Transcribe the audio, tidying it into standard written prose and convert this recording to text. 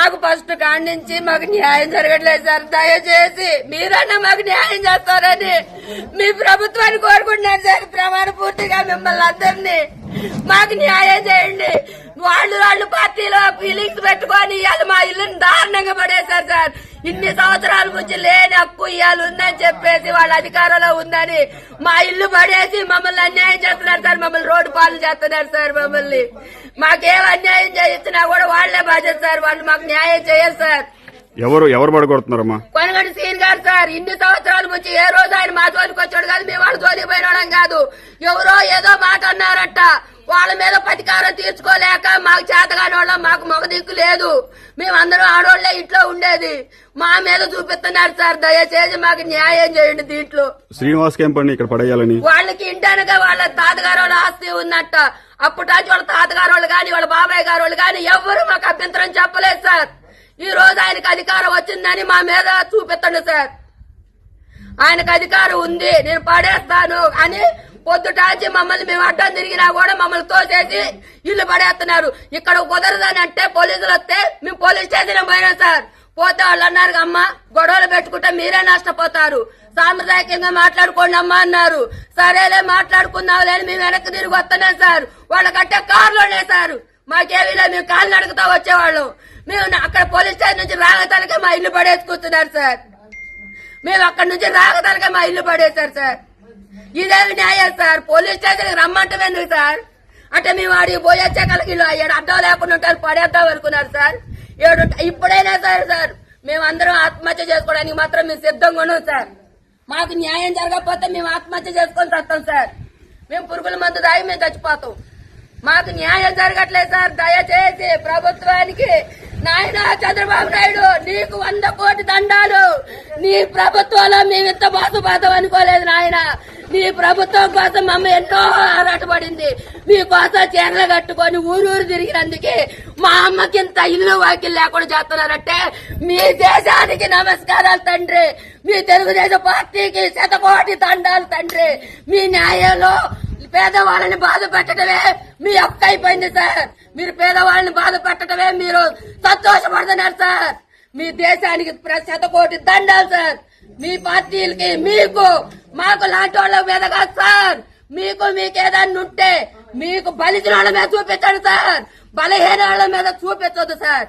మాకు ఫస్ట్ కాడి నుంచి మాకు న్యాయం జరగట్లేదు సార్. దయచేసి మీరన్నా మాకు న్యాయం చేస్తారని మీ ప్రభుత్వాన్ని కోరుకుంటున్నాను సార్. ప్రమాణ పూర్తిగా మిమ్మల్ని అందరినీ మాకు న్యాయం చేయండి. వాళ్ళు పార్టీలో ఫీలింగ్స్ పెట్టుకొని ఇవాళ మా ఇల్లుని దారుణంగా పడేశారు సార్. ఇన్ని సంవత్సరాల నుంచి లేని హక్కు ఇవాళ ఉందని చెప్పేసి వాళ్ళ అధికారంలో ఉందని మా ఇల్లు పడేసి మమ్మల్ని అన్యాయం చేస్తున్నారు సార్. మమ్మల్ని రోడ్డు పాలు చేస్తున్నారు సార్. మమ్మల్ని మాకేం అన్యాయం చేయిస్తున్నా కూడా వాళ్లే బాధ్యత సార్. వాళ్ళు మాకు న్యాయం చేయరు సార్. ఎవరు పడగొడుతున్నారమ్మా? కొనగంటి సీన్ గారు సార్. ఇన్ని సంవత్సరాల నుంచి ఏ రోజు ఆయన మా జోలికి వచ్చాడు కాదు, మేము వాళ్ళ జోలికి పోయినడం కాదు. ఎవరో ఏదో మాట అన్నారట, వాళ్ళ మీద ప్రతీకారం తీర్చుకోలేక మాకు చేతగాని వాళ్ళం, మాకు మొగ దిక్కు లేదు, మేమందరం ఆడోళ్లే ఇంట్లో ఉండేది, మా మీద చూపిస్తున్నారు సార్. దయచేసి మాకు న్యాయం చేయండి. దీంట్లో శ్రీనివాస్ క్యాంప్ ఇక్కడ పడేయాలని వాళ్ళకి ఇంటానుగా వాళ్ళ తాతగారు వాళ్ళ ఆస్తి ఉన్నట్ట. అప్పటాచి వాళ్ళ తాతగారు వాళ్ళు గాని వాళ్ళ బాబాయ్ గారు వాళ్ళు గాని ఎవ్వరు మాకు అభ్యంతరం చెప్పలేదు సార్. ఈ రోజు ఆయనకు అధికారం వచ్చిందని మా మీద చూపిస్తాడు సార్. ఆయనకు అధికారం ఉంది, నేను పడేస్తాను అని పొద్దుటాచి మమ్మల్ని మేము అడ్డం తిరిగినా కూడా మమ్మల్ని తోసేసి ఇల్లు పడేస్తున్నారు. ఇక్కడ కుదరదని అంటే పోలీసులు వస్తే మేము పోలీస్ స్టేషన్ పోయినాం సార్. పోతే వాళ్ళు అన్నారు, అమ్మ గొడవలు పెట్టుకుంటే మీరే నష్టపోతారు, సాంప్రదాయకంగా మాట్లాడుకోండి అమ్మా అన్నారు. సరేలే మాట్లాడుకుందాంలే అని మేము వెనక్కి తిరిగి వస్తున్నాం సార్. వాళ్ళ కట్టే కారులోనే సార్. మాకేమీలే, మేము కాళ్ళు నడుకుతా వచ్చేవాళ్ళం. మేము అక్కడ పోలీస్ స్టేషన్ నుంచి రాగతలకే మా ఇల్లు పడేసుకుంటున్నారు సార్. మేము అక్కడి నుంచి రాగతలకే మా ఇల్లు పడేశారు సార్. ఇదేమి న్యాయం సార్? పోలీస్ స్టేషన్ రమ్మంటమేందుకు సార్? అంటే మేము ఆడికి పోయొచ్చే కలిగిలో అయ్యాడు అడ్డం లేకుండా ఉంటారు, పడేద్దాం అనుకున్నారు సార్. ఇప్పుడైనా సరే సార్ మేమందరం ఆత్మహత్య చేసుకోవడానికి మాత్రం మేము సిద్ధంగా ఉన్నాం సార్. మాకు న్యాయం జరగకపోతే మేము ఆత్మహత్య చేసుకొని వస్తాం సార్. మేము పురుగుల మందు తాగి మేము చచ్చిపోతాం. మాకు న్యాయం జరగట్లేదు సార్. దయచేసి ప్రభుత్వానికి నాయన చంద్రబాబు నాయుడు నీకు 100 కోటి దండాలు. నీ ప్రభుత్వంలో మేము ఇంత బాధపడతాం అనుకోలేదు నాయన. నీ ప్రభుత్వం కోసం మమ్మ ఎంతో ఆరాటపడింది. మీకోసం చీరలు కట్టుకొని ఊరూరు తిరిగినందుకే మా అమ్మకి ఇంత ఇల్లు వాకిలు లేకుండా చేస్తున్నారంటే మీ దేశానికి నమస్కారాలు తండ్రి. మీ తెలుగుదేశం పార్టీకి 100 కోటి దండాలు తండ్రి. మీ న్యాయంలో పేదవాళ్ళని బాధ పెట్టడమే మీ హక్కు అయిపోయింది సార్. మీరు పేదవాళ్ళని బాధ పెట్టడమే మీరు సంతోషపడుతున్నారు సార్. మీ దేశానికి 100 కోటి దండాలు సార్. మీ పార్టీలకి మీకు మాకు లాంటి వాళ్ళ మీద కాదు సార్. మీకేదన్నా ఉంటే మీకు బలిసిన వాళ్ళ మీద చూపించండి సార్. బలహీన వాళ్ళ మీద చూపించొద్దు సార్.